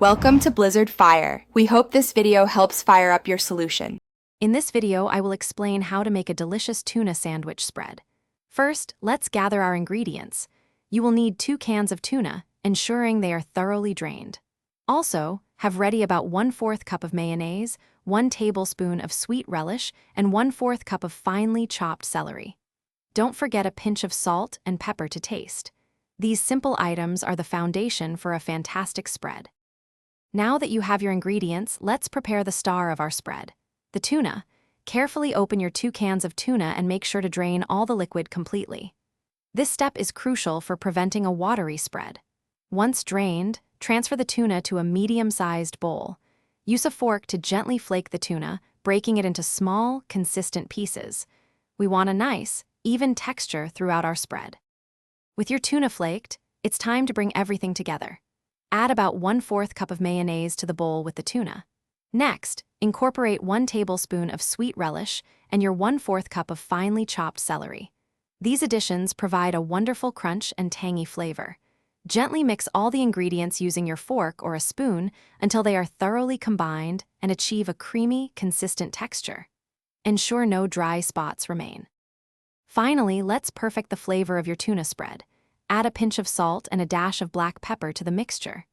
Welcome to Blizzard Fire. We hope this video helps fire up your solution. In this video, I will explain how to make a delicious tuna sandwich spread. First, let's gather our ingredients. You will need 2 cans of tuna, ensuring they are thoroughly drained. Also, have ready about 1/4 cup of mayonnaise, 1 tablespoon of sweet relish, and 1/4 cup of finely chopped celery. Don't forget a pinch of salt and pepper to taste. These simple items are the foundation for a fantastic spread. Now that you have your ingredients, let's prepare the star of our spread, the tuna. Carefully open your 2 cans of tuna and make sure to drain all the liquid completely. This step is crucial for preventing a watery spread. Once drained, transfer the tuna to a medium-sized bowl. Use a fork to gently flake the tuna, breaking it into small, consistent pieces. We want a nice, even texture throughout our spread. With your tuna flaked, it's time to bring everything together. Add about 1/4 cup of mayonnaise to the bowl with the tuna. Next, incorporate 1 tablespoon of sweet relish and your 1/4 cup of finely chopped celery. These additions provide a wonderful crunch and tangy flavor. Gently mix all the ingredients using your fork or a spoon until they are thoroughly combined and achieve a creamy, consistent texture. Ensure no dry spots remain. Finally, let's perfect the flavor of your tuna spread. Add a pinch of salt and a dash of black pepper to the mixture.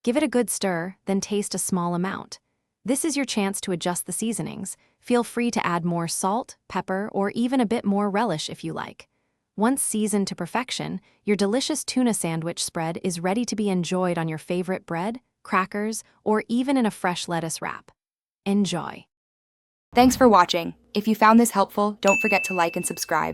Give it a good stir, then taste a small amount. This is your chance to adjust the seasonings. Feel free to add more salt, pepper, or even a bit more relish if you like. Once seasoned to perfection, your delicious tuna sandwich spread is ready to be enjoyed on your favorite bread, crackers, or even in a fresh lettuce wrap. Enjoy! Thanks for watching. If you found this helpful, don't forget to like and subscribe.